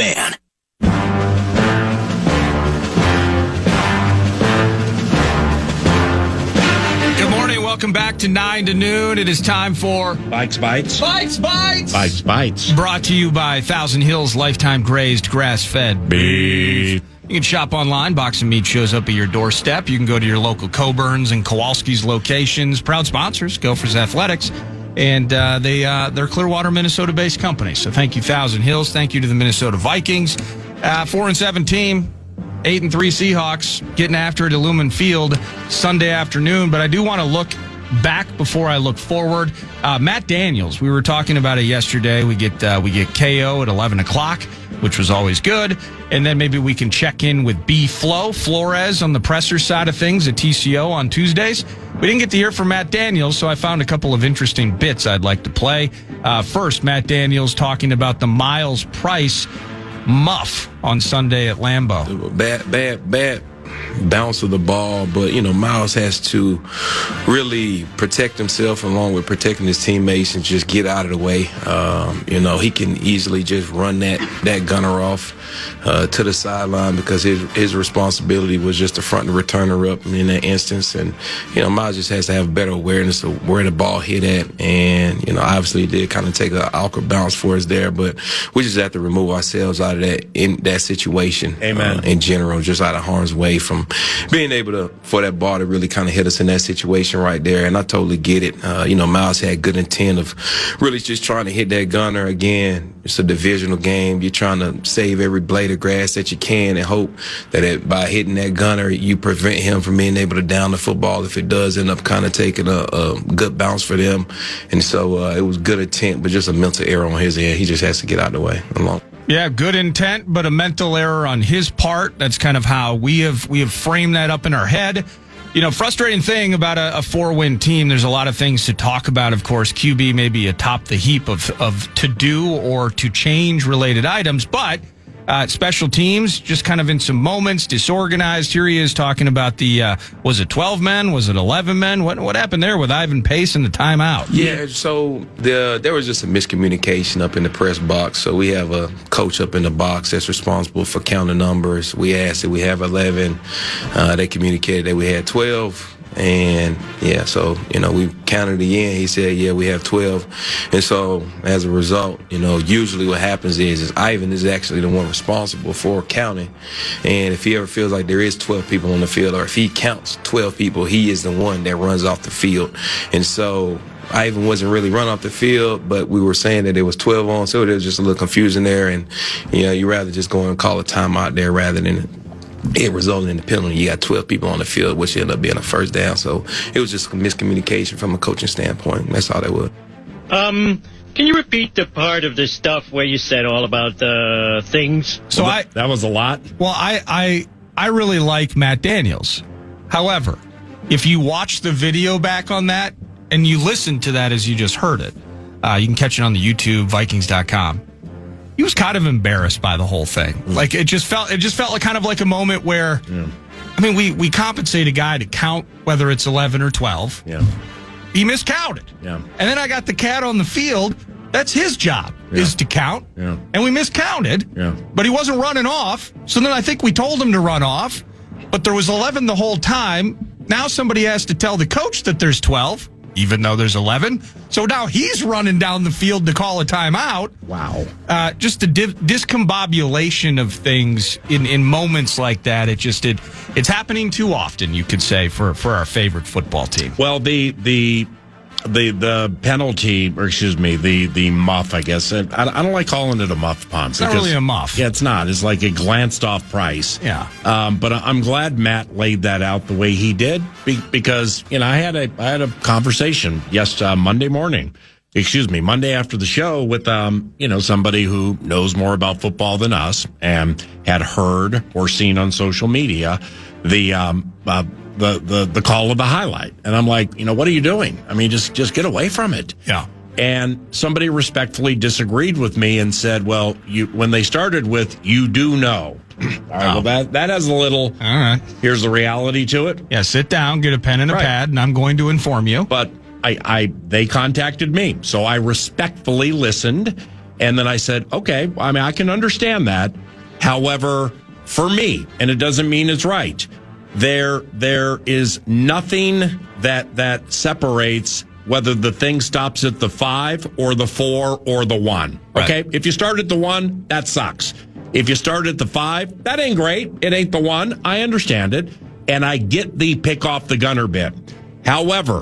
KFAN. Good morning. Welcome back to 9 to noon. It is time for Vikes Bites. Vikes Bites. Vikes Bites. Brought to you by Thousand Hills Lifetime Grazed Grass-Fed Beef. You can shop online. Box of Meat shows up at your doorstep. You can go to your local Coburn's and Kowalski's locations. Proud sponsors, Gophers Athletics. And they're Clearwater, Minnesota-based company. So thank you, Thousand Hills. Thank you to the Minnesota Vikings. 4-7 team. 8-3 Seahawks getting after it at Lumen Field Sunday afternoon. But I do want to look back before I look forward. Matt Daniels, we were talking about it yesterday. We get KO at 11 o'clock, which was always good. And then maybe we can check in with Flores on the presser side of things at TCO on Tuesdays. We didn't get to hear from Matt Daniels, so I found a couple of interesting bits I'd like to play. First, Matt Daniels talking about the Miles Price muff on Sunday at Lambeau. Bad bounce of the ball, but Miles has to really protect himself along with protecting his teammates and just get out of the way. He can easily just run that gunner off to the sideline because his responsibility was just to front the returner up in that instance. And Miles just has to have better awareness of where the ball hit at. And obviously it did kind of take an awkward bounce for us there, but we just have to remove ourselves out of that in that situation. Amen. In general, just out of harm's way from being able for that ball to really kind of hit us in that situation right there. And I totally get it. Miles had good intent of really just trying to hit that gunner. Again, it's a divisional game. You're trying to save every blade of grass that you can and hope that by hitting that gunner, you prevent him from being able to down the football if it does end up kind of taking a good bounce for them. And so it was good intent, but just a mental error on his end. He just has to get out of the way along. Yeah, good intent, but a mental error on his part. That's kind of how we have framed that up in our head. Frustrating thing about a 4-win team, there's a lot of things to talk about. Of course, QB may be atop the heap of to-do or to-change related items, but special teams, just kind of in some moments, disorganized. Here he is talking about was it 12 men? Was it 11 men? What happened there with Ivan Pace and the timeout? Yeah, so there was just a miscommunication up in the press box. So we have a coach up in the box that's responsible for counting numbers. We asked that we have 11. They communicated that we had 12. And yeah, so we counted again. He said, yeah, we have 12. And so as a result, usually what happens is Ivan is actually the one responsible for counting. And if he ever feels like there is 12 people on the field, or if he counts 12 people, he is the one that runs off the field. And so Ivan wasn't really run off the field, but we were saying that it was 12 on, so there was just a little confusion there. And you rather just go and call a timeout there rather than it resulted in the penalty. You got 12 people on the field, which ended up being a first down. So it was just a miscommunication from a coaching standpoint. That's all that was. Can you repeat the part of this stuff where you said all about the things? So that was a lot. Well, I really like Matt Daniels. However, if you watch the video back on that and you listen to that as you just heard it, you can catch it on the YouTube, Vikings.com. He was kind of embarrassed by the whole thing. Like it just felt like kind of like a moment where, I mean, we compensate a guy to count whether it's 11 or 12. Yeah. He miscounted. Yeah. And then I got the cat on the field. That's his job is to count. Yeah. And we miscounted. Yeah. But he wasn't running off. So then I think we told him to run off. But there was 11 the whole time. Now somebody has to tell the coach that there's 12. Even though there's 11. So now he's running down the field to call a timeout. Wow. Just the discombobulation of things in moments like that. It's happening too often, you could say, for our favorite football team. Well, the penalty, or excuse me, the muff, I guess. I don't like calling it a muff, Ponce. It's not really a muff. Yeah, it's not. It's like a glanced off Price. Yeah. But I'm glad Matt laid that out the way he did because I had a conversation Monday after the show with somebody who knows more about football than us and had heard or seen on social media the call of the highlight. And I'm like, what are you doing? I mean, just get away from it. Yeah. And somebody respectfully disagreed with me and said, well, when they started with, you do know. All right, well, that has a little, all right. Here's the reality to it. Yeah, sit down, get a pen and a pad, and I'm going to inform you. But they contacted me, so I respectfully listened. And then I said, okay, I mean, I can understand that. However, for me, and it doesn't mean it's right, there is nothing that separates whether the thing stops at the 5 or the 4 or the 1. Okay? Right. If you start at the 1, that sucks. If you start at the 5, that ain't great. It ain't the 1. I understand it. And I get the pick off the gunner bit. However,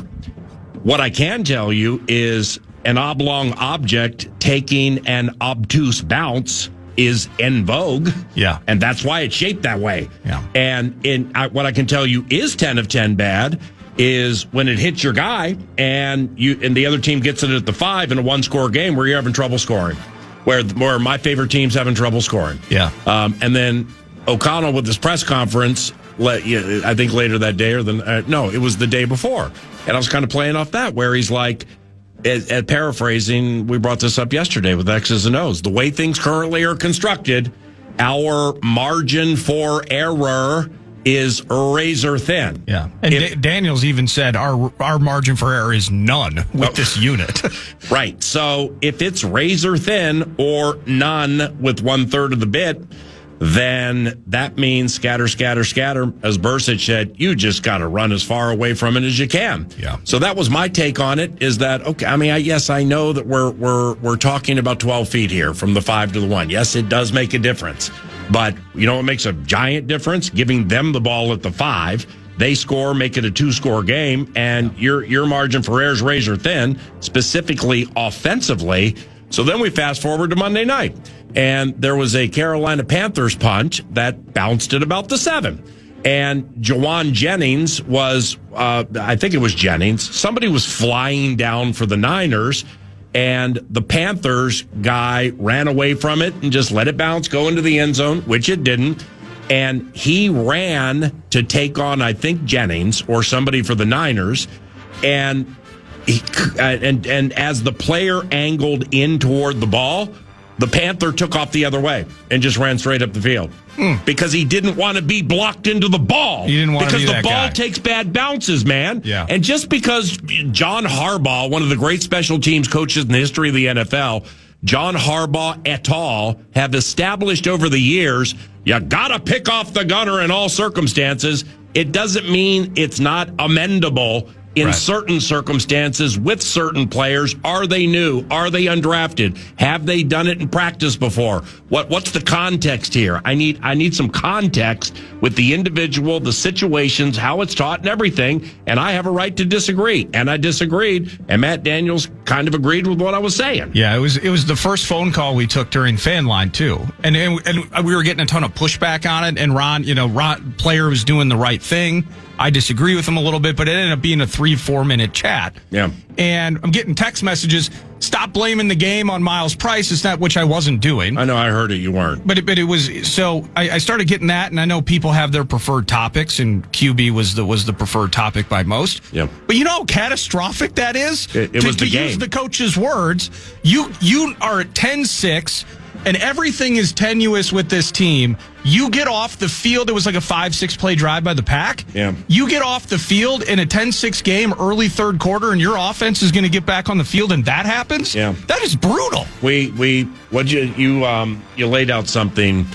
what I can tell you is an oblong object taking an obtuse bounce is en vogue. Yeah. And that's why it's shaped that way. Yeah. And what I can tell you is 10 of 10 bad is when it hits your guy and the other team gets it at the 5 in a 1-score game where you're having trouble scoring, where my favorite team's having trouble scoring. Yeah. And then O'Connell with his press conference, I think later that day it was the day before. And I was kind of playing off that where he's like, at paraphrasing, we brought this up yesterday with X's and O's. The way things currently are constructed, our margin for error is razor thin. Yeah. And Daniels even said our margin for error is none with this unit. Right. So if it's razor thin or none with 1/3 of the bit, then that means scatter. As Bursich said, you just got to run as far away from it as you can. Yeah. So that was my take on it. Is that okay? I mean, yes, I know that we're talking about 12 feet here from the 5 to the 1. Yes, it does make a difference, but you know what makes a giant difference? Giving them the ball at the 5. They score, make it a 2-score game, and your margin for error is razor thin, specifically offensively. So then we fast forward to Monday night. And there was a Carolina Panthers punt that bounced at about the 7. And Jawan Jennings was, I think it was Jennings. Somebody was flying down for the Niners, and the Panthers guy ran away from it and just let it bounce, go into the end zone, which it didn't. And he ran to take on, I think, Jennings or somebody for the Niners. And as the player angled in toward the ball, the Panther took off the other way and just ran straight up the field because he didn't want to be blocked into the ball. He didn't want to be that guy. Because the ball takes bad bounces, man. Yeah. And just because John Harbaugh, one of the great special teams coaches in the history of the NFL, John Harbaugh et al. Have established over the years, you got to pick off the gunner in all circumstances. It doesn't mean it's not amendable in certain circumstances with certain players. Are they new? Are they undrafted? Have they done it in practice before? What's the context here? I need some context with the individual, the situations, how it's taught and everything. And I have a right to disagree. And I disagreed. And Matt Daniels kind of agreed with what I was saying. Yeah, it was the first phone call we took during Fan Line too. And we were getting a ton of pushback on it. And Ron, player was doing the right thing. I disagree with him a little bit, but it ended up being a 3-4 minute chat. Yeah. And I'm getting text messages, stop blaming the game on Miles Price. It's not, which I wasn't doing. I know, I heard it, you weren't. But it was, so I started getting that, and I know people have their preferred topics, and QB was the preferred topic by most. Yeah. But you know how catastrophic that is? It was the game. To use the coach's words, you are at 10-6, and everything is tenuous with this team. You get off the field. It was like a 5-6 play drive by the Pack. Yeah. You get off the field in a 10-6 game, early third quarter, and your offense is going to get back on the field, and that happens? Yeah. That is brutal. You laid out something.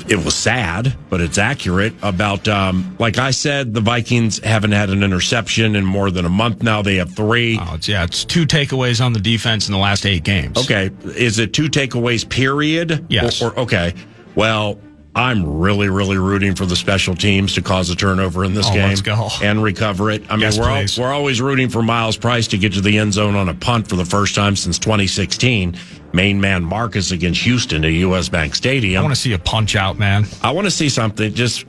It was sad, but it's accurate about, like I said, the Vikings haven't had an interception in more than a month now. They have 3. Oh, it's 2 takeaways on the defense in the last 8 games. Okay. Is it 2 takeaways, period? Yes. Okay. Well, I'm really, really rooting for the special teams to cause a turnover in this game. Let's go. And recover it. I mean, Yes, we're always rooting for Miles Price to get to the end zone on a punt for the first time since 2016. Main man Marcus against Houston at U.S. Bank Stadium. I want to see a punch out, man. I want to see something. Just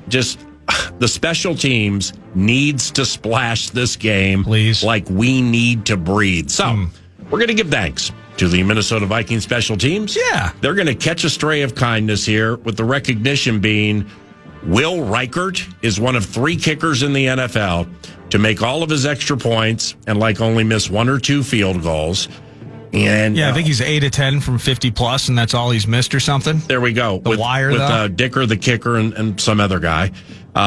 the special teams needs to splash this game. Please. Like we need to breathe. So we're going to give thanks to the Minnesota Vikings special teams. Yeah. They're going to catch a stray of kindness here, with the recognition being Will Reichert is one of 3 kickers in the NFL to make all of his extra points and only miss 1 or 2 field goals. And I think he's 8 of 10 from 50 plus, and that's all he's missed or something. There we go. With Dicker, the kicker, and some other guy.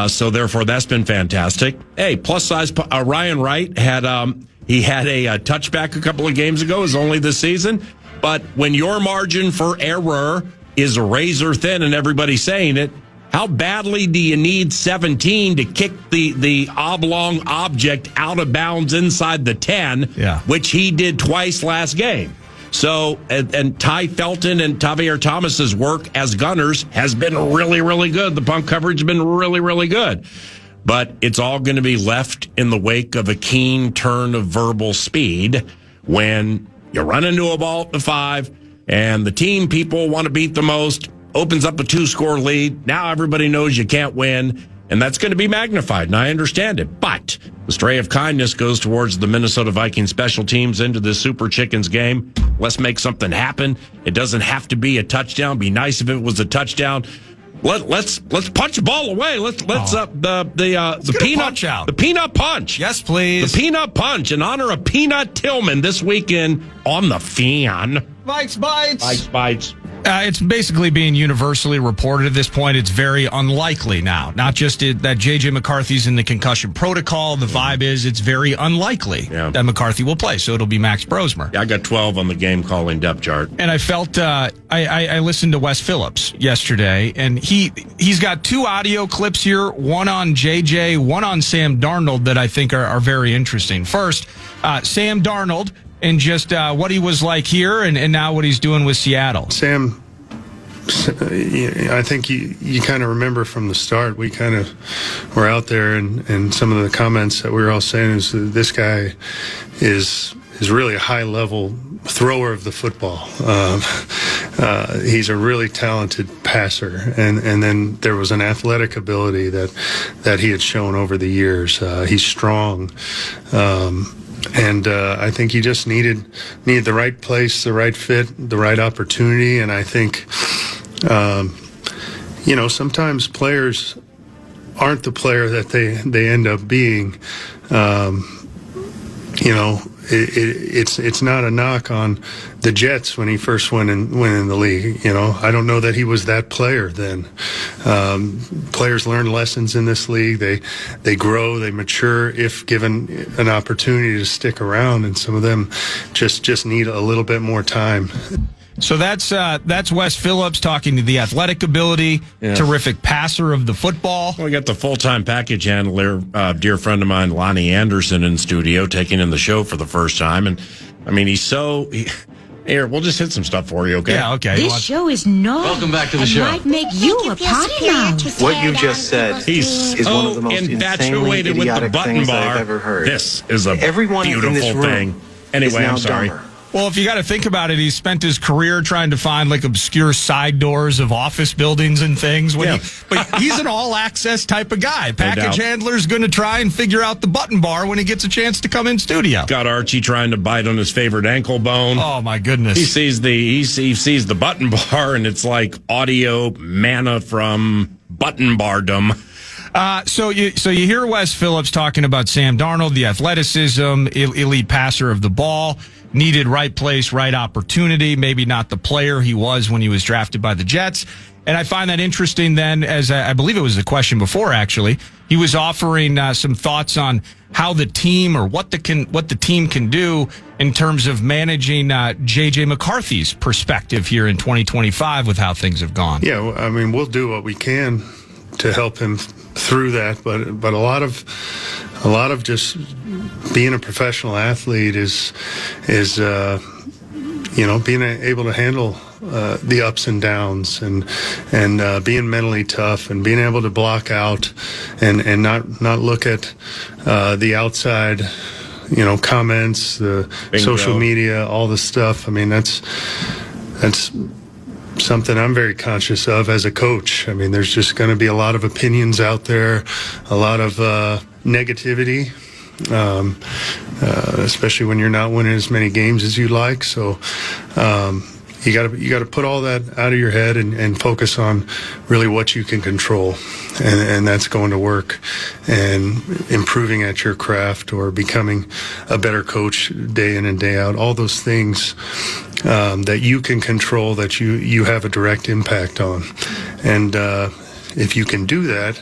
So therefore, that's been fantastic. Hey, plus size Ryan Wright had a touchback a couple of games ago. Is only this season. But when your margin for error is razor thin and everybody's saying it, how badly do you need 17 to kick the oblong object out of bounds inside the 10, which he did twice last game? So, and Ty Felton and Tavier Thomas's work as gunners has been really, really good. The punt coverage has been really, really good. But it's all going to be left in the wake of a keen turn of verbal speed when you run into a ball at the 5 and the team people want to beat the most opens up a 2-score lead. Now everybody knows you can't win, and that's going to be magnified, and I understand it. But the stray of kindness goes towards the Minnesota Vikings special teams into this Super Chickens game. Let's make something happen. It doesn't have to be a touchdown. Be nice if it was a touchdown. Let's punch the ball away. Let's the peanut punch out. The peanut punch. Yes, please. The peanut punch in honor of Peanut Tillman this weekend on the Fan. Vikes Bites. Vikes Bites. It's basically being universally reported at this point. It's very unlikely now. Not just that J.J. McCarthy's in the concussion protocol. The vibe is it's very unlikely that McCarthy will play. So it'll be Max Brosmer. Yeah, I got 12 on the game calling depth chart. And I felt I listened to Wes Phillips yesterday, and he's got 2 audio clips here, one on J.J., one on Sam Darnold that I think are very interesting. First, Sam Darnold, and just what he was like here and now what he's doing with Seattle. Sam, I think you kind of remember from the start, we kind of were out there and some of the comments that we were all saying is that this guy is really a high-level thrower of the football. He's a really talented passer, and then there was an athletic ability that he had shown over the years. He's strong. And I think he just needed the right place, the right fit, the right opportunity. And I think, sometimes players aren't the player that they end up being. It's not a knock on the Jets when he first went in the league. I don't know that he was that player then. Players learn lessons in this league. They grow, they mature if given an opportunity to stick around, and some of them just need a little bit more time. So that's Wes Phillips talking to the athletic ability, terrific passer of the football. We got the full-time package handler, dear friend of mine, Lonnie Anderson, in studio, taking in the show for the first time. And, I mean, here, we'll just hit some stuff for you, okay? Yeah, okay. This show is not. Welcome back to the show. Might make you a potty mouth. What you just said is one of the most infatuated with the button bar. I've ever heard. This is a Everyone beautiful in this room thing. Anyway, I'm sorry. Dumber. Well, if you got to think about it, he spent his career trying to find like obscure side doors of office buildings and things. But he's an all-access type of guy. Package handler's going to try and figure out the button bar when he gets a chance to come in studio. Got Archie trying to bite on his favorite ankle bone. Oh my goodness! He sees the button bar, and it's like audio manna from button bardom. So you hear Wes Phillips talking about Sam Darnold, the athleticism, elite passer of the ball. Needed right place, right opportunity, maybe not the player he was when he was drafted by the Jets. And I find that interesting then, as I believe it was a question before, actually. He was offering some thoughts on how the team or what the team can do in terms of managing J.J. McCarthy's perspective here in 2025 with how things have gone. Yeah, I mean, we'll do what we can to help him through that, but a lot of just being a professional athlete is being able to handle the ups and downs and being mentally tough and being able to block out and not look at the outside comments, the social media, all the stuff. I mean, that's something I'm very conscious of as a coach. I mean, there's just going to be a lot of opinions out there, a lot of negativity, especially when you're not winning as many games as you'd like. So you got to put all that out of your head and focus on really what you can control, and that's going to work and improving at your craft or becoming a better coach day in and day out. All those things that you can control, that you have a direct impact on. And if you can do that,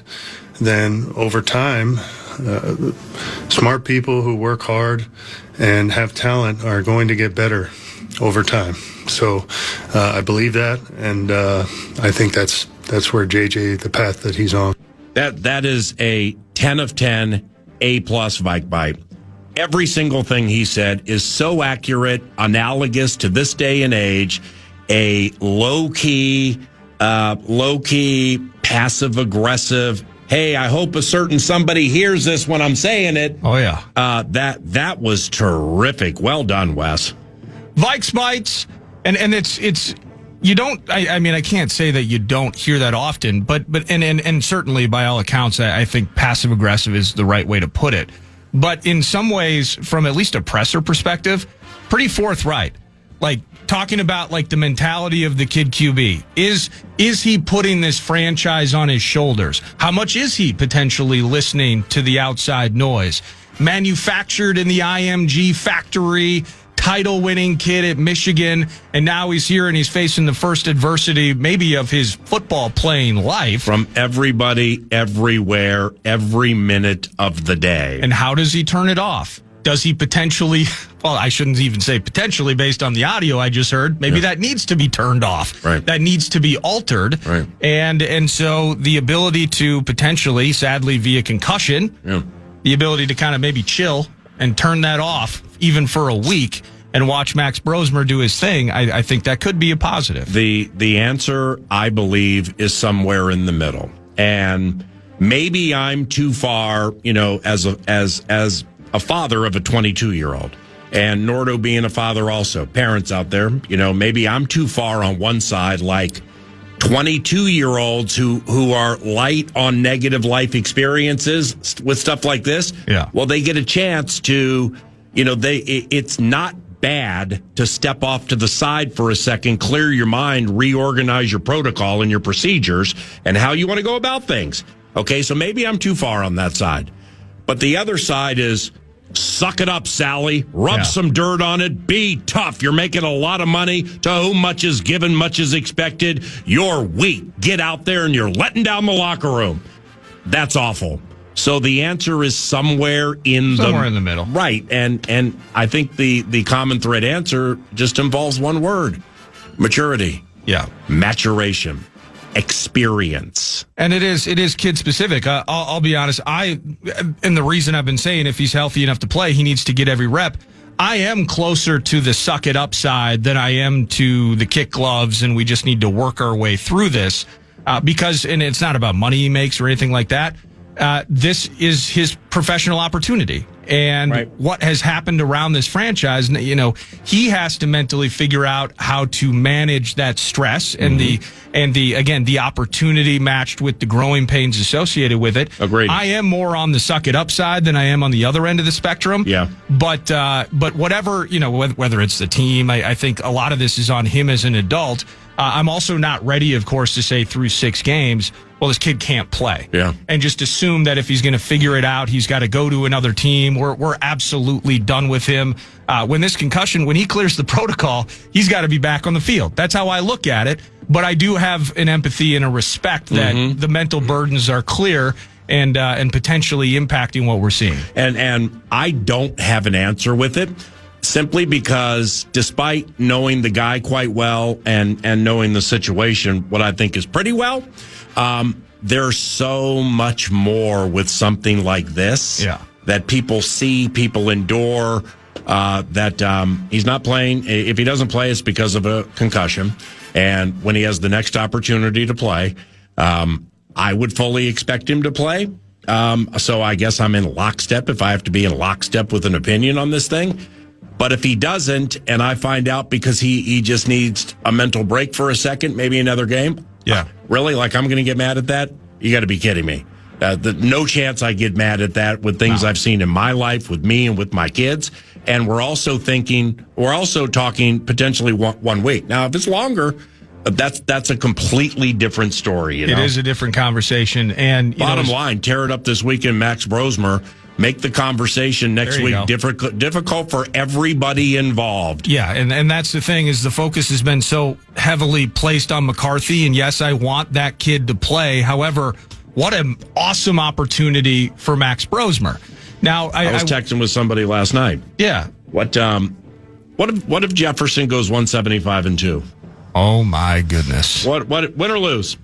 then over time, smart people who work hard and have talent are going to get better over time. So I believe that, and I think that's where JJ, the path that he's on. That is a 10 of 10, A+ Vike Bite. Every single thing he said is so accurate, analogous to this day and age, a low-key, passive-aggressive, hey, I hope a certain somebody hears this when I'm saying it. Oh, yeah. That was terrific. Well done, Wes. Vikes Bites, and it's you don't. I mean, I can't say that you don't hear that often, but certainly by all accounts, I think passive aggressive is the right way to put it. But in some ways, from at least a presser perspective, pretty forthright. Like talking about like the mentality of the kid QB. Is he putting this franchise on his shoulders? How much is he potentially listening to the outside noise? Manufactured in the IMG factory, title-winning kid at Michigan, and now he's here and he's facing the first adversity maybe of his football playing life. From everybody, everywhere, every minute of the day. And how does he turn it off? Does he potentially, well, I shouldn't even say potentially based on the audio I just heard, maybe that needs to be turned off. Right. That needs to be altered. Right. And so the ability to potentially, sadly via concussion, the ability to kind of maybe chill and turn that off even for a week and watch Max Brosmer do his thing, I think that could be a positive. The answer, I believe, is somewhere in the middle. And maybe I'm too far, as a father of a 22-year-old, and Nordo being a father also. Parents out there, maybe I'm too far on one side, like 22-year-olds who are light on negative life experiences with stuff like this. Yeah. Well, they get a chance to, it's not bad to step off to the side for a second, clear your mind, reorganize your protocol and your procedures and how you want to go about things. Okay, so maybe I'm too far on that side. But the other side is, suck it up, Sally. Rub some dirt on it. Be tough. You're making a lot of money. To whom much is given, much is expected. You're weak. Get out there and you're letting down the locker room. That's awful. So the answer is somewhere in the middle. Right. And I think the common thread answer just involves one word: maturity. Yeah. Maturation. Experience. And it is kid specific. I'll be honest. And the reason I've been saying if he's healthy enough to play, he needs to get every rep. I am closer to the suck it up side than I am to the kick gloves, and we just need to work our way through this because, and it's not about money he makes or anything like that. This is his professional opportunity. And what has happened around this franchise, he has to mentally figure out how to manage that stress and the opportunity matched with the growing pains associated with it. Agreed. I am more on the suck it up side than I am on the other end of the spectrum. Yeah. But whatever, whether it's the team, I think a lot of this is on him as an adult. I'm also not ready, of course, to say through 6 games, well, this kid can't play. Yeah. And just assume that if he's going to figure it out, he's got to go to another team. We're absolutely done with him. When he clears the protocol, he's got to be back on the field. That's how I look at it. But I do have an empathy and a respect that the mental burdens are clear and potentially impacting what we're seeing. And I don't have an answer with it. Simply because despite knowing the guy quite well and knowing the situation, what I think is pretty well, there's so much more with something like this that people see, people endure, that he's not playing. If he doesn't play, it's because of a concussion. And when he has the next opportunity to play, I would fully expect him to play. So I guess I'm in lockstep if I have to be in lockstep with an opinion on this thing. But if he doesn't, and I find out because he just needs a mental break for a second, maybe another game. Yeah. Really? Like I'm going to get mad at that? You got to be kidding me. No chance I get mad at that with things I've seen in my life, with me and with my kids. And we're also talking potentially 1 week. Now, if it's longer, that's a completely different story. It is a different conversation. And bottom line, tear it up this weekend, Max Brosmer. Make the conversation next week difficult for everybody involved. Yeah, and that's the thing is the focus has been so heavily placed on McCarthy, and yes, I want that kid to play. However, what an awesome opportunity for Max Brosmer. Now, I was texting with somebody last night. Yeah. What What if Jefferson goes 175-2? Oh my goodness! What win or lose?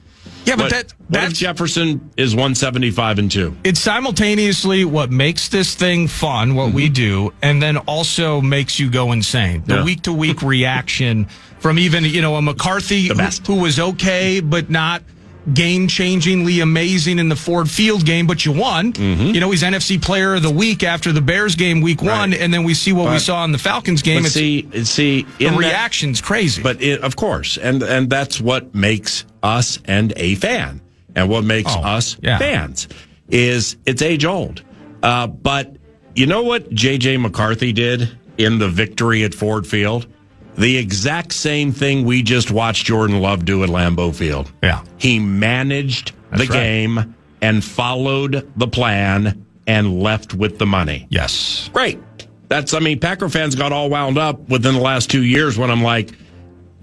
Yeah, but what if Jefferson is 175-2? It's simultaneously what makes this thing fun, what we do, and then also makes you go insane. The week-to-week reaction from even, a McCarthy who was okay, but not game-changingly amazing in the Ford Field game, but you won. Mm-hmm. He's NFC Player of the Week after the Bears game week 1, and then we see what we saw in the Falcons game. The reaction's crazy. But of course, and that's what makes us and a fan, and what makes us fans is it's age old. But you know what J.J. McCarthy did in the victory at Ford Field? The exact same thing we just watched Jordan Love do at Lambeau Field. Yeah. He managed the game and followed the plan and left with the money. Yes. Great. Packer fans got all wound up within the last 2 years when I'm like,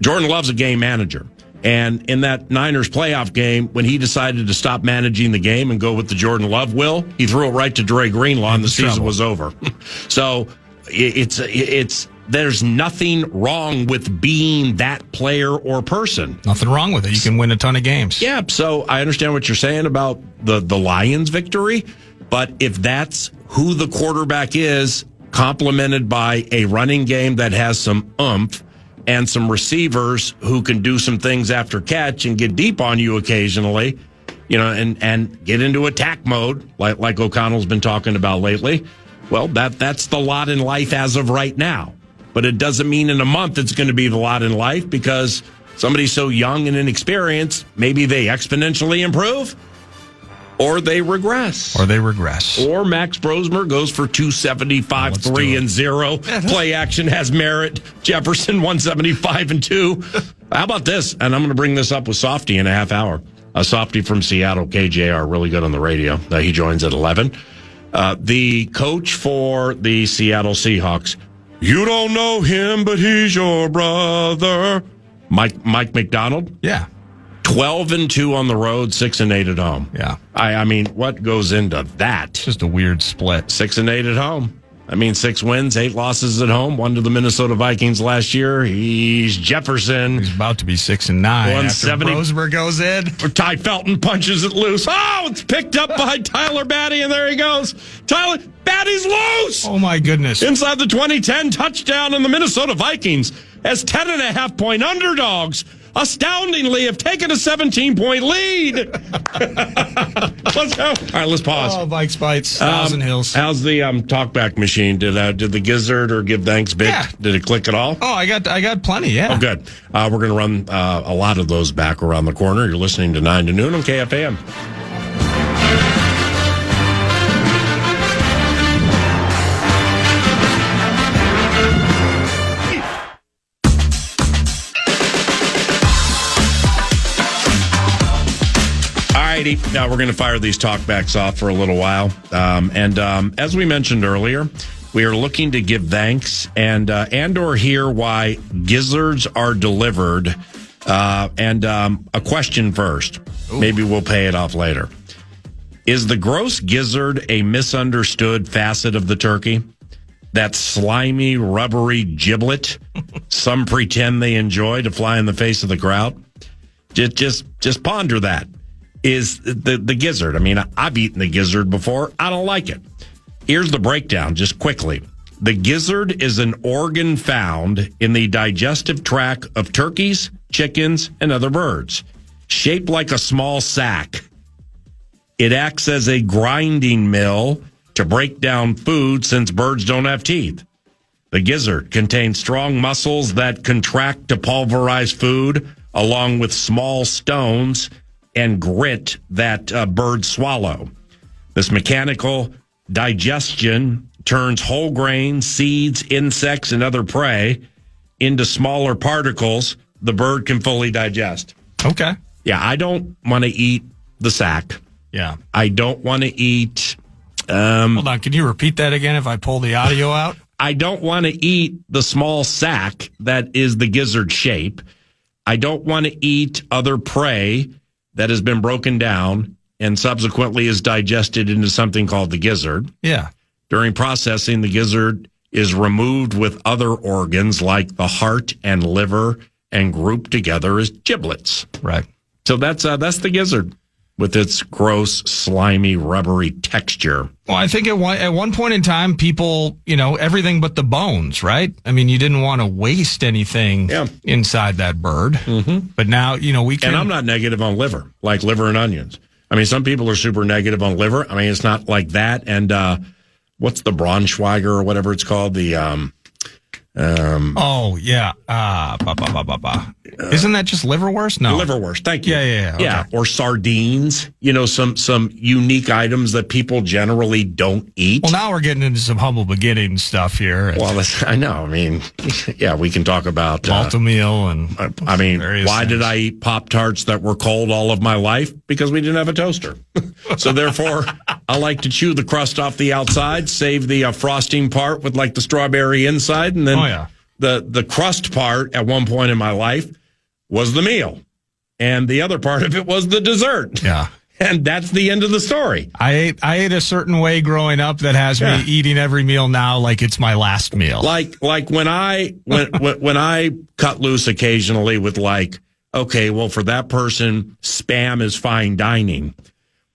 Jordan Love's a game manager. And in that Niners playoff game, when he decided to stop managing the game and go with the Jordan Love will, he threw it right to Dre Greenlaw and the season was over. So it's there's nothing wrong with being that player or person. Nothing wrong with it. You can win a ton of games. Yeah, so I understand what you're saying about the Lions victory, but if that's who the quarterback is, complemented by a running game that has some oomph and some receivers who can do some things after catch and get deep on you occasionally, and get into attack mode, like O'Connell's been talking about lately, well, that's the lot in life as of right now. But it doesn't mean in a month it's going to be the lot in life because somebody's so young and inexperienced, maybe they exponentially improve or they regress. Or Max Brosmer goes for 275, 3-0. Play action has merit. Jefferson 175-2. How about this? And I'm going to bring this up with Softy in a half hour. Softy from Seattle, KJR, really good on the radio. He joins at 11. The coach for the Seattle Seahawks. You don't know him, but he's your brother. Mike McDonald? Yeah. 12-2 on the road, 6-8 at home. Yeah. I mean, what goes into that? Just a weird split. 6-8 at home. 6 wins, 8 losses at home. 1 to the Minnesota Vikings last year. He's Jefferson. He's about to be 6-9. 170. Brosmer goes in. Ty Felton punches it loose. Oh, it's picked up by Tyler Batty, and there he goes. Tyler Batty's loose. Oh my goodness! Inside the 2010 touchdown, and the Minnesota Vikings as 10.5-point underdogs. Astoundingly, have taken a 17-point lead. Let's go. All right, let's pause. Oh, Vikes Bites, Thousand Hills. How's the talkback machine? Did the gizzard or give thanks bit? Yeah. Did it click at all? Oh, I got plenty. Yeah. Oh, good. We're going to run a lot of those back around the corner. You're listening to 9 to Noon on KFAN. Now we're going to fire these talkbacks off for a little while. As we mentioned earlier, we are looking to give thanks and or hear why gizzards are delivered. A question first. Ooh. Maybe we'll pay it off later. Is the gross gizzard a misunderstood facet of the turkey? That slimy, rubbery giblet some pretend they enjoy to fly in the face of the crowd? Just ponder that. Is the gizzard. I've eaten the gizzard before. I don't like it. Here's the breakdown, just quickly. The gizzard is an organ found in the digestive tract of turkeys, chickens, and other birds. Shaped like a small sack. It acts as a grinding mill to break down food since birds don't have teeth. The gizzard contains strong muscles that contract to pulverize food, along with small stones and grit that birds swallow. This mechanical digestion turns whole grains, seeds, insects, and other prey into smaller particles the bird can fully digest. Okay. Yeah, I don't want to eat the sack. Yeah. I don't want to eat... Hold on, can you repeat that again if I pull the audio out? I don't want to eat the small sack that is the gizzard shape. I don't want to eat other prey that has been broken down and subsequently is digested into something called the gizzard. Yeah. During processing, the gizzard is removed with other organs like the heart and liver and grouped together as giblets. Right. So that's the gizzard with its gross, slimy, rubbery texture. Well, I think at one point in time, people, everything but the bones, right? I mean, you didn't want to waste anything inside that bird. Mm-hmm. But now, we can. And I'm not negative on liver, like liver and onions. I mean, some people are super negative on liver. I mean, it's not like that. And what's the Braunschweiger or whatever it's called? The oh yeah, isn't that just liverwurst? No, liverwurst. Thank you. Yeah. Yeah, or sardines. Some unique items that people generally don't eat. Well, now we're getting into some humble beginnings stuff here. Well, I know. I mean, yeah, we can talk about Malt-O-Meal and. I mean, why things. did I eat Pop-Tarts that were cold all of my life? Because we didn't have a toaster. So therefore, I like to chew the crust off the outside, save the frosting part with like the strawberry inside, and then the crust part at one point in my life was the meal. And the other part of it was the dessert. Yeah. And that's the end of the story. I ate a certain way growing up that has me eating every meal now like it's my last meal. Like when I cut loose occasionally with like, okay, well, for that person, Spam is fine dining.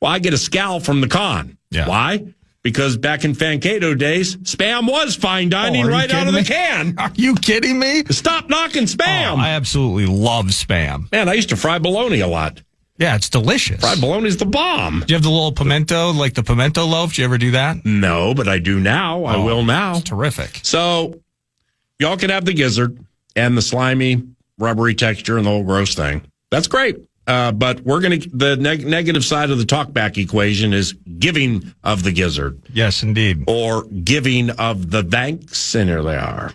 Well, I get a scowl from the con. Yeah. Why? Because back in Fancato days, Spam was fine dining right out of the can. Are you kidding me? Stop knocking Spam. Oh, I absolutely love Spam. Man, I used to fry bologna a lot. Yeah, it's delicious. Fried bologna's the bomb. Do you have the little pimento, like the pimento loaf? Do you ever do that? No, but I do now. I will now. It's terrific. So y'all can have the gizzard and the slimy, rubbery texture and the whole gross thing. That's great. But we're going to, the negative side of the talkback equation is giving of the gizzard. Yes, indeed. Or giving of the thanks, and here they are.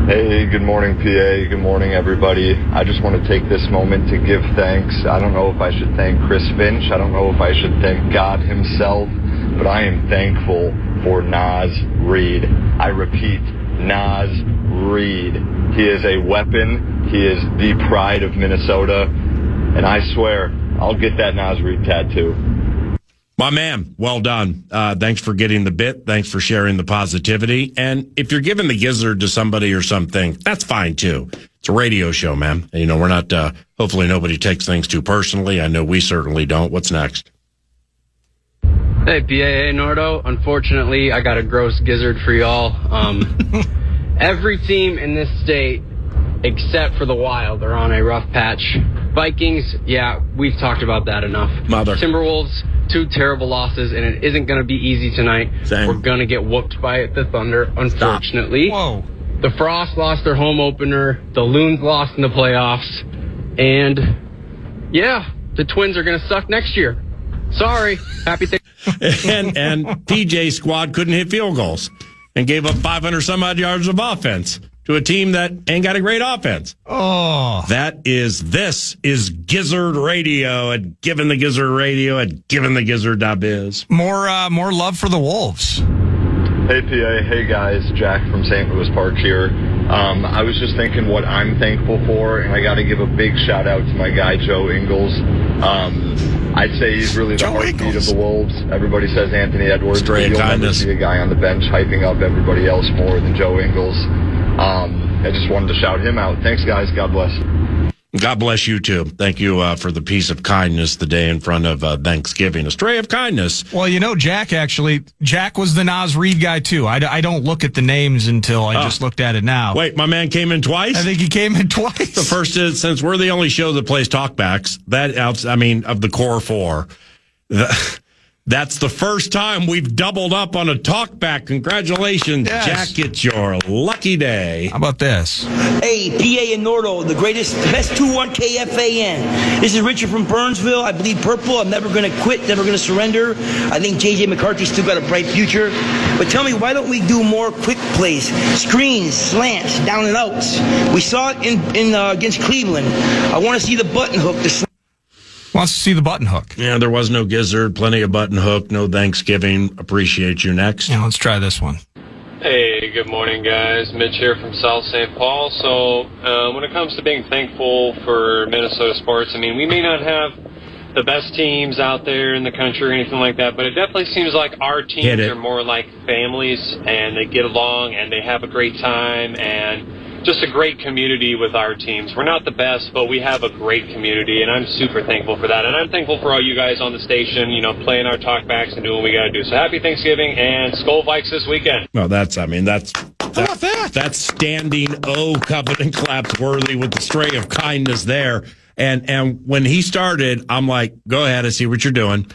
Hey, good morning, PA. Good morning, everybody. I just want to take this moment to give thanks. I don't know if I should thank Chris Finch. I don't know if I should thank God himself, but I am thankful for Naz Reid. I repeat, Naz Reid. He is a weapon. He is the pride of Minnesota. And I swear, I'll get that Naz Reid tattoo. My man, well done. Thanks for getting the bit. Thanks for sharing the positivity. And if you're giving the gizzard to somebody or something, that's fine too. It's a radio show, man. You know, we're not, hopefully nobody takes things too personally. I know we certainly don't. What's next? Hey, PA, Nordo. Unfortunately, I got a gross gizzard for y'all. Every team in this state, except for the Wild, are on a rough patch. Vikings, yeah, we've talked about that enough. Timberwolves, 2 terrible losses, and it isn't going to be easy tonight. Same. We're going to get whooped by the Thunder, unfortunately. Whoa. The Frost lost their home opener. The Loons lost in the playoffs. And, yeah, the Twins are going to suck next year. Sorry. Happy Thanksgiving. and PJ's squad couldn't hit field goals and gave up 500 some odd yards of offense to a team that ain't got a great offense. Oh. This is Gizzard Radio at Giving the Gizzard Radio at givingthegizzard.biz. More love for the Wolves. Hey, PA. Hey, guys. Jack from St. Louis Park here. I was just thinking what I'm thankful for, and I got to give a big shout-out to my guy, Joe Ingles. I'd say he's really the heartbeat of the Wolves. Everybody says Anthony Edwards, but you'll never see a guy on the bench hyping up everybody else more than Joe Ingles. I just wanted to shout him out. Thanks, guys. God bless. God bless you, too. Thank you for the piece of kindness the day in front of Thanksgiving. A stray of kindness. Well, Jack was the Naz Reid guy, too. I don't look at the names until I just looked at it now. Wait, my man came in twice? I think he came in twice. The first is, since we're the only show that plays talkbacks, of the core 4, that's the first time we've doubled up on a talkback. Congratulations, yes. Jack. It's your lucky day. How about this? Hey, PA and Nordo, the best 2-1 KFAN. This is Richard from Burnsville. I bleed purple. I'm never going to quit, never going to surrender. I think J.J. McCarthy's still got a bright future. But tell me, why don't we do more quick plays, screens, slants, down and outs? We saw it in against Cleveland. I want to see the button hook, Wants to see the button hook. Yeah, there was no gizzard, plenty of button hook, no Thanksgiving. Appreciate you. Next. Yeah, let's try this one. Hey, good morning, guys. Mitch here from South St. Paul. So when it comes to being thankful for Minnesota sports, we may not have the best teams out there in the country or anything like that, but it definitely seems like our teams are more like families, and they get along and they have a great time and just a great community with our teams. We're not the best, but we have a great community, and I'm super thankful for that. And I'm thankful for all you guys on the station, playing our talkbacks and doing what we got to do. So happy Thanksgiving and Skull Vikes this weekend. Well, that's standing O covenant claps worthy with the stray of kindness there. And when he started, I'm like, go ahead, I see what you're doing.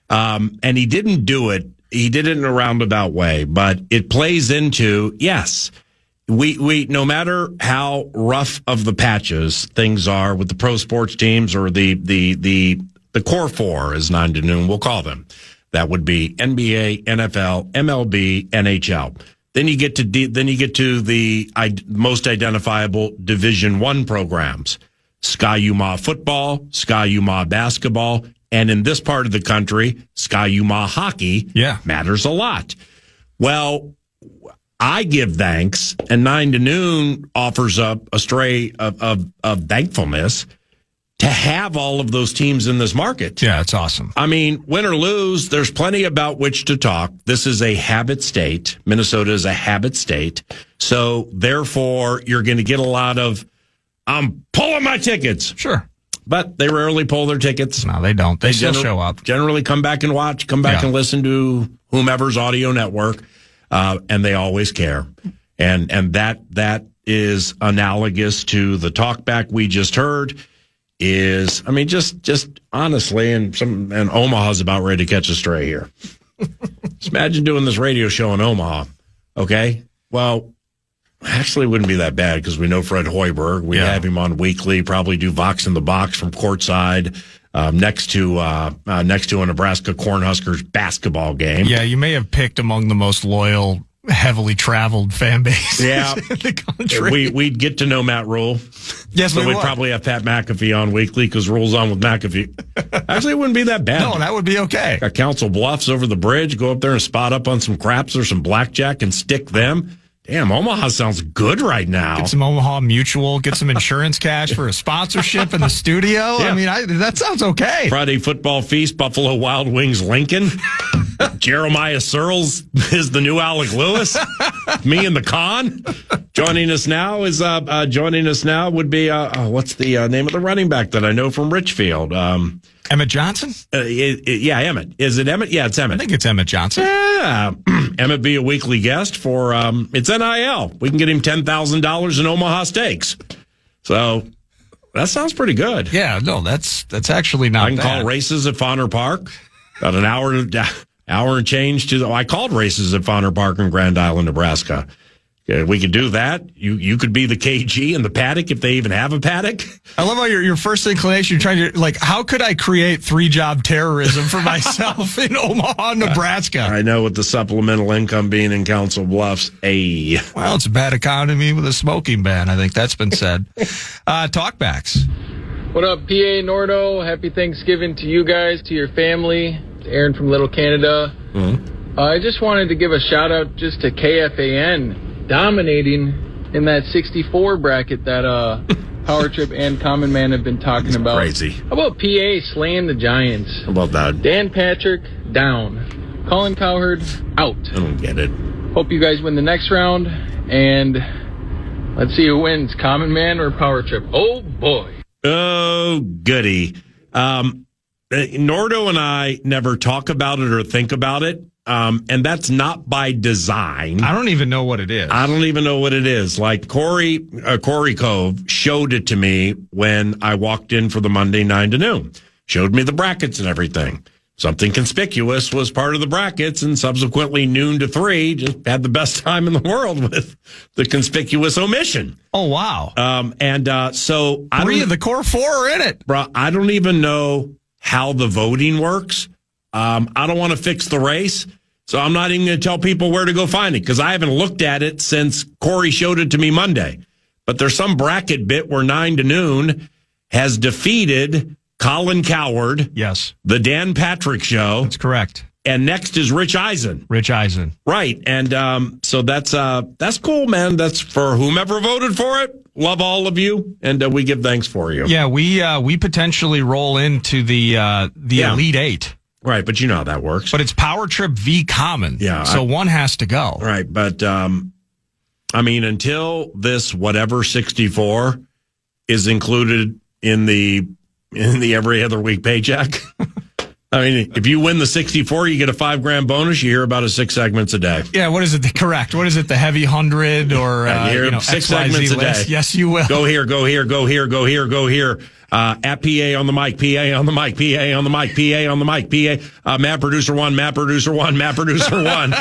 And he didn't do it. He did it in a roundabout way, but it plays into, yes, we no matter how rough of the patches things are with the pro sports teams or the core four, as 9 to noon, we'll call them. That would be NBA, NFL, MLB, NHL. Then you get to the most identifiable Division I programs. Ski-U-Mah football, Ski-U-Mah basketball, and in this part of the country, Ski-U-Mah hockey matters a lot. Well, I give thanks, and 9 to noon offers up a stray of thankfulness to have all of those teams in this market. Yeah, it's awesome. I mean, win or lose, there's plenty about which to talk. This is a habit state. Minnesota is a habit state. So, therefore, you're going to get a lot of, I'm pulling my tickets. Sure. But they rarely pull their tickets. No, they don't. They still show up. Generally come back and watch, come back and listen to whomever's audio network, and they always care. And that is analogous to the talkback we just heard. Is, I mean, just honestly, and Omaha's about ready to catch a stray here. Just imagine doing this radio show in Omaha. Okay? Well, actually, it wouldn't be that bad because we know Fred Hoiberg. We have him on weekly. Probably do Vox in the Box from courtside next to a Nebraska Cornhuskers basketball game. Yeah, you may have picked among the most loyal, heavily traveled fan base in the country. We'd get to know Matt Rule. Yes, so we'd probably have Pat McAfee on weekly because Rule's on with McAfee. Actually, it wouldn't be that bad. No, that would be okay. Got Council Bluffs over the bridge. Go up there and spot up on some craps or some blackjack and stick them. Damn, Omaha sounds good right now. Get some Omaha Mutual, get some insurance cash for a sponsorship in the studio. Yeah. I mean, that sounds okay. Friday football feast, Buffalo Wild Wings, Lincoln. Jeremiah Searles is the new Alec Lewis. Me and the con. Joining us now would be what's the name of the running back that I know from Richfield? Emmett Johnson? Emmett. Is it Emmett? Yeah, it's Emmett. I think it's Emmett Johnson. Yeah. Emmett be a weekly guest for it's NIL. We can get him $10,000 in Omaha Steaks. So that sounds pretty good. Yeah, no, that's actually not bad. I can call races at Fauner Park. About an hour and change to I called races at Fauner Park in Grand Island, Nebraska. We could do that. You could be the KG in the paddock if they even have a paddock. I love how your first inclination, you're trying to, how could I create 3-job terrorism for myself in Omaha, Nebraska? I know, with the supplemental income being in Council Bluffs. Well, it's a bad economy with a smoking ban. I think that's been said. Talkbacks. What up, PA Nordo? Happy Thanksgiving to you guys, to your family. It's Aaron from Little Canada. Mm-hmm. I just wanted to give a shout out just to KFAN. Dominating in that 64 bracket that Power Trip and Common Man have been talking about. Crazy. How about PA slaying the Giants? How about that? Dan Patrick, down. Colin Cowherd, out. I don't get it. Hope you guys win the next round. And let's see who wins, Common Man or Power Trip. Oh, boy. Oh, goody. Nordo and I never talk about it or think about it. And that's not by design. I don't even know what it is. Like Corey Cove showed it to me when I walked in for the Monday 9 to noon. Showed me the brackets and everything. Something conspicuous was part of the brackets, and subsequently noon to 3 just had the best time in the world with the conspicuous omission. Oh, wow. So 3 of the core 4 are in it. Bro, I don't even know how the voting works. I don't want to fix the race, so I'm not even going to tell people where to go find it because I haven't looked at it since Corey showed it to me Monday. But there's some bracket bit where 9 to noon has defeated Colin Cowherd. Yes. The Dan Patrick Show. That's correct. And next is Rich Eisen. Right. And so that's cool, man. That's for whomever voted for it. Love all of you. And we give thanks for you. Yeah, we potentially roll into the Elite Eight. Right, but you know how that works. But it's Power Trip v. Common. Yeah. So one has to go. Right, but until this whatever 64 is included in the every other week paycheck. If you win the 64, you get a $5,000 bonus. You hear about it 6 segments a day. Yeah, what is it? Correct. What is it? The heavy 100 or 6 segments a day. Yes, you will. Go here. At PA on the mic, PA on the mic, PA on the mic, PA on the mic, PA. Matt Producer 1, Matt Producer 1, Matt Producer 1.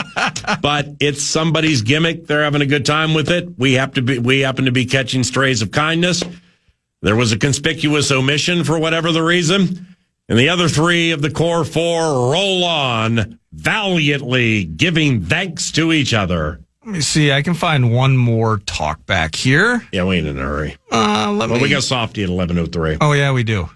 But it's somebody's gimmick. They're having a good time with it. We happen to be catching strays of kindness. There was a conspicuous omission for whatever the reason. And the other 3 of the core 4 roll on valiantly, giving thanks to each other. Let me see. I can find one more talk back here. Yeah, we ain't in a hurry. We got Softy at 11:03. Oh, yeah, we do.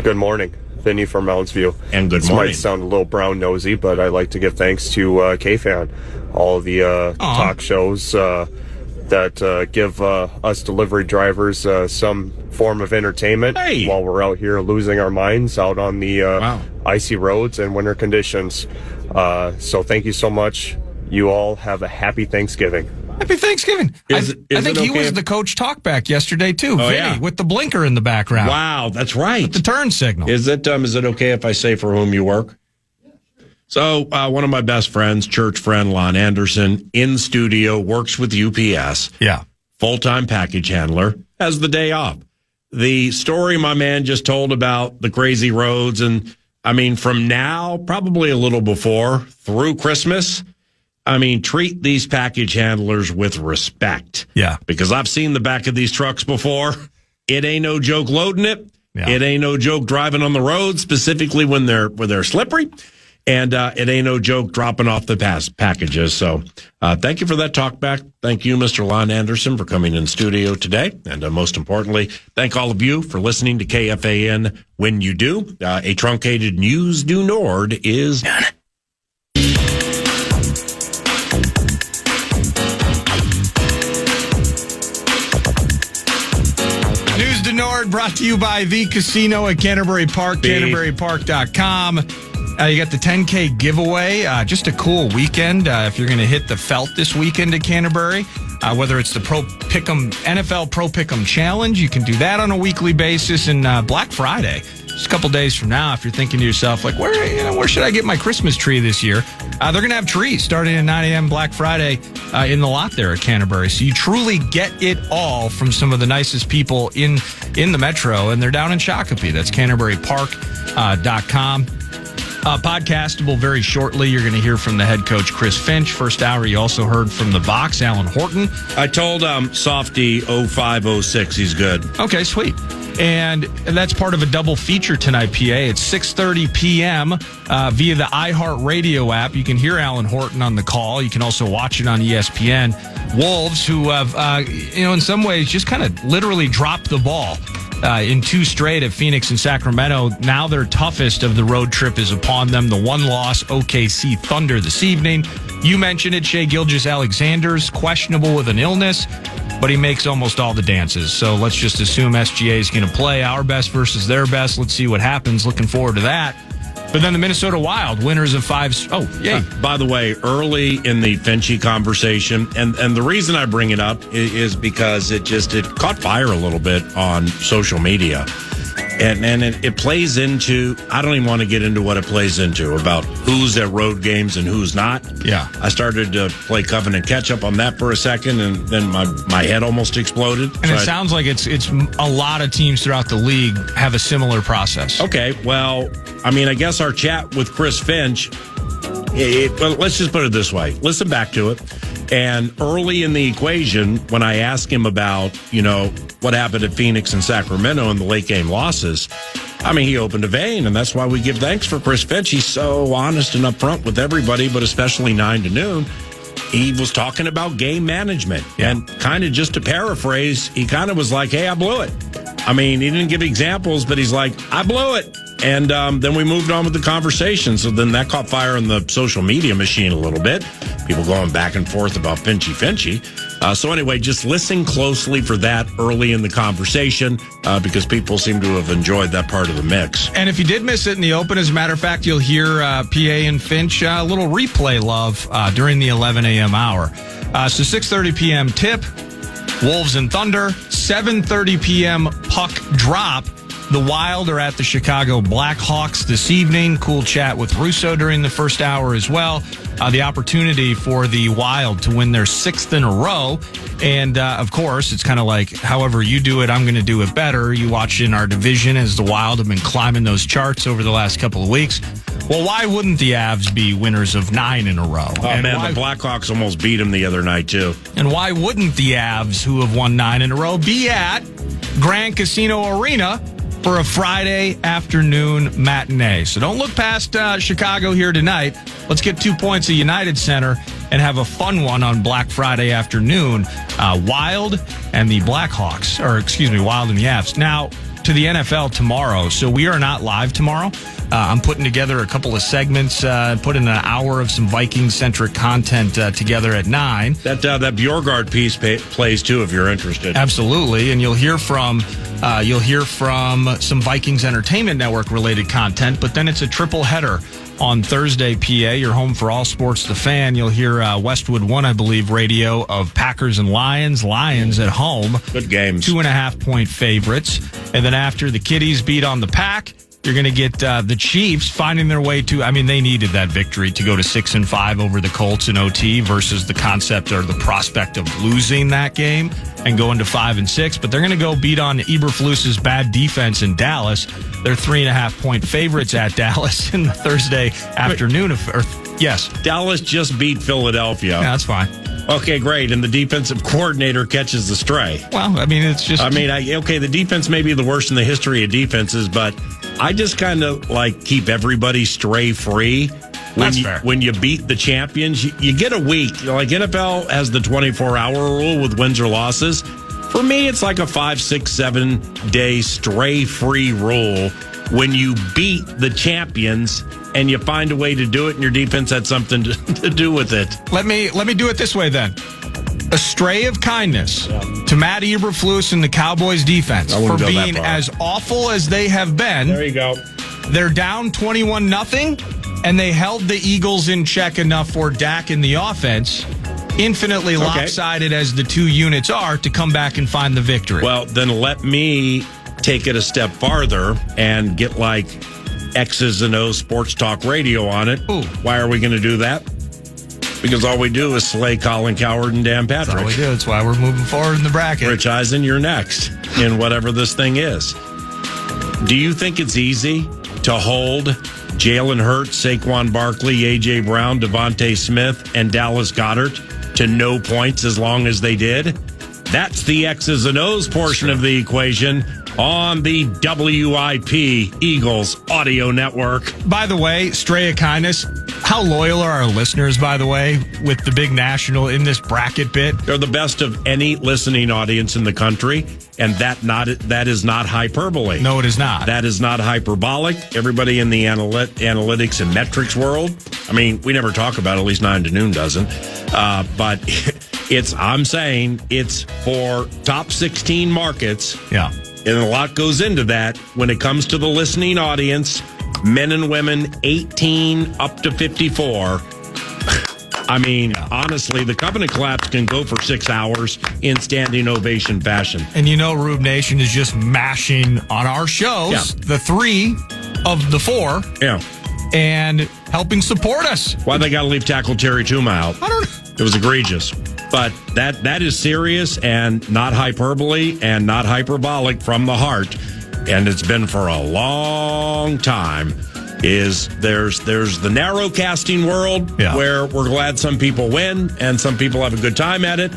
Good morning. Vinny from Mounds View. And good this morning. This might sound a little brown nosy, but I'd like to give thanks to KFAN, all of the talk shows that give us delivery drivers some form of entertainment while we're out here losing our minds out on the icy roads and winter conditions. So thank you so much. You all have a happy Thanksgiving. Happy Thanksgiving. I think he was the coach talkback yesterday, too. Oh, Vinny, with the blinker in the background. Wow, that's right. With the turn signal. Is it okay if I say for whom you work? So one of my best friends, church friend, Lon Anderson, in studio, works with UPS. Yeah. Full-time package handler, has the day off. The story my man just told about the crazy roads, and from now, probably a little before, through Christmas, treat these package handlers with respect. Yeah. Because I've seen the back of these trucks before. It ain't no joke loading it. Yeah. It ain't no joke driving on the road, specifically when they're slippery. And it ain't no joke dropping off the packages. So thank you for that talk back. Thank you, Mr. Lon Anderson, for coming in studio today. And most importantly, thank all of you for listening to KFAN when you do. A truncated News du Nord is done. News du Nord brought to you by the casino at Canterbury Park, CanterburyPark.com. You got the 10K giveaway. Just a cool weekend. If you're going to hit the felt this weekend at Canterbury, whether it's the NFL Pro Pick'em Challenge, you can do that on a weekly basis. And Black Friday, just a couple days from now, if you're thinking to yourself, like, where should I get my Christmas tree this year? They're going to have trees starting at 9 a.m. Black Friday in the lot there at Canterbury. So you truly get it all from some of the nicest people in the metro. And they're down in Shakopee. That's CanterburyPark.com. Podcastable very shortly. You're going to hear from the head coach, Chris Finch. First hour, you also heard from the Box, Alan Horton. I told Softy 0506 he's good. Okay, sweet. And that's part of a double feature tonight, PA. It's 6:30 p.m. Via the iHeartRadio app. You can hear Alan Horton on the call. You can also watch it on ESPN. Wolves, who have, in some ways, just kind of literally dropped the ball. In 2 straight at Phoenix and Sacramento. Now their toughest of the road trip is upon them. The 1-loss OKC Thunder this evening. You mentioned it, Shai Gilgeous-Alexander's questionable with an illness, but he makes almost all the dances. So let's just assume SGA is going to play our best versus their best. Let's see what happens. Looking forward to that. But then the Minnesota Wild, winners of 5. Oh, yay. By the way, early in the Finchy conversation, and the reason I bring it up is because it caught fire a little bit on social media. And it plays into, I don't even want to get into what it plays into about who's at road games and who's not. Yeah. I started to play Covenant catch up on that for a second, and then my head almost exploded. And it sounds like it's a lot of teams throughout the league have a similar process. Okay, well, I guess our chat with Chris Finch, well, let's just put it this way. Listen back to it. And early in the equation, when I asked him about, what happened at Phoenix and Sacramento in the late game losses, he opened a vein, and that's why we give thanks for Chris Finch. He's so honest and upfront with everybody, but especially 9 to noon. He was talking about game management. Yeah. And kind of just to paraphrase, he kind of was like, hey, I blew it. I mean, he didn't give examples, but he's like, I blew it. And then we moved on with the conversation. So then that caught fire in the social media machine a little bit. People going back and forth about Finchy. So anyway, just listen closely for that early in the conversation because people seem to have enjoyed that part of the mix. And if you did miss it in the open, as a matter of fact, you'll hear PA and Finch a little replay love during the 11 a.m. hour. So 6:30 p.m. tip, Wolves and Thunder, 7:30 p.m. puck drop. The Wild are at the Chicago Blackhawks this evening. Cool chat with Russo during the first hour as well. The opportunity for the Wild to win their 6th in a row. And, of course, it's kind of like, however you do it, I'm going to do it better. You watch in our division as the Wild have been climbing those charts over the last couple of weeks. Well, why wouldn't the Avs be winners of 9 in a row? Oh, and man, the Blackhawks almost beat them the other night, too. And why wouldn't the Avs, who have won 9 in a row, be at Grand Casino Arena for a Friday afternoon matinee? So don't look past Chicago here tonight. Let's get 2 points at United Center and have a fun one on Black Friday afternoon. Wild and the Blackhawks, Wild and the Avs. Now, to the NFL tomorrow. So we are not live tomorrow. I'm putting together a couple of segments, putting an hour of some Viking-centric content together at 9. That Bjorgard piece plays, too, if you're interested. Absolutely, and you'll hear from some Vikings Entertainment Network-related content, but then it's a triple header on Thursday, PA. You're home for all sports, the fan. You'll hear Westwood One, I believe, radio of Packers and Lions. Lions at home. Good games. 2.5-point favorites. And then after the Kitties beat on the Pack, you're going to get the Chiefs finding their way to, they needed that victory to go to 6-5 over the Colts in OT versus the concept or the prospect of losing that game and going to 5-6. But they're going to go beat on Eberflus's bad defense in Dallas. They're 3.5-point favorites at Dallas in the Thursday afternoon. Yes. Dallas just beat Philadelphia. Yeah, that's fine. Okay, great. And the defensive coordinator catches the stray. Well, it's just... the defense may be the worst in the history of defenses, but I just kind of keep everybody stray free. When you beat the champions, you get a week. NFL has the 24-hour rule with wins or losses. For me, it's like a 5, 6, 7 day stray free rule. When you beat the champions and you find a way to do it and your defense had something to do with it. Let me do it this way then. A stray of kindness to Matt Eberflus and the Cowboys defense for being as awful as they have been. There you go. They're down 21-0, and they held the Eagles in check enough for Dak in the offense, infinitely lopsided as the two units are, to come back and find the victory. Well, then let me take it a step farther and get X's and O's sports talk radio on it. Ooh. Why are we going to do that? Because all we do is slay Colin Cowherd and Dan Patrick. That's all we do. That's why we're moving forward in the bracket. Rich Eisen, you're next in whatever this thing is. Do you think it's easy to hold Jalen Hurts, Saquon Barkley, A.J. Brown, Devontae Smith, and Dallas Goedert to no points as long as they did? That's the X's and O's portion of the equation on the WIP Eagles Audio Network. By the way, stray of kindness, how loyal are our listeners, by the way, with the big national in this bracket bit? They're the best of any listening audience in the country, and that is not hyperbole. No, it is not. That is not hyperbolic. Everybody in the analytics and metrics world, we never talk about it, at least 9 to noon doesn't, but I'm saying it's for top 16 markets. Yeah. And a lot goes into that when it comes to the listening audience, men and women 18 up to 54. Honestly, the Covenant Collapse can go for 6 hours in standing ovation fashion. And Rube Nation is just mashing on our shows, the 3 of the 4. Yeah. And helping support us. Why they got to leave tackle Terry Tuma out? I don't know. It was egregious. But that is serious and not hyperbole and not hyperbolic, from the heart. And it's been for a long time. There's the narrow casting world where we're glad some people win and some people have a good time at it.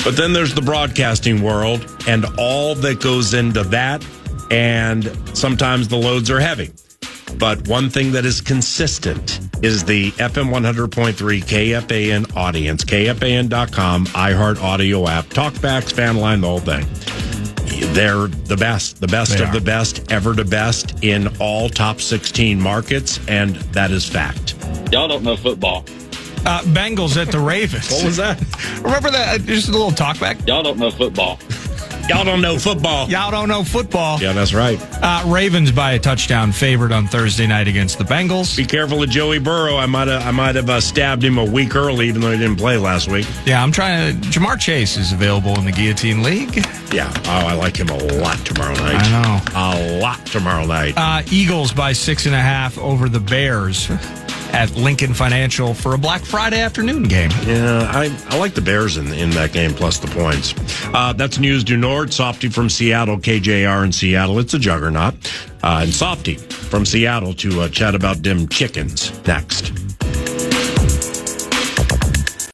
But then there's the broadcasting world and all that goes into that. And sometimes the loads are heavy. But one thing that is consistent is the FM 100.3 KFAN audience, KFAN.com, iHeart Audio app, talkbacks, fan line, the whole thing. They're the best of the best, ever the best in all top 16 markets, and that is fact. Y'all don't know football. Bengals at the Ravens. What was that? Remember that? Just a little talkback. Y'all don't know football. Y'all don't know football. Y'all don't know football. Yeah, that's right. Ravens by a touchdown favored on Thursday night against the Bengals. Be careful of Joey Burrow. I might have stabbed him a week early, even though he didn't play last week. Yeah, I'm trying to. Jamar Chase is available in the Guillotine League. Yeah. Oh, I like him a lot tomorrow night. I know. A lot tomorrow night. Eagles by 6.5 over the Bears at Lincoln Financial for a Black Friday afternoon game. Yeah, I like the Bears in that game plus the points. That's News du Nord. Softy from Seattle, KJR in Seattle. It's a juggernaut. And Softy from Seattle to chat about dim chickens next.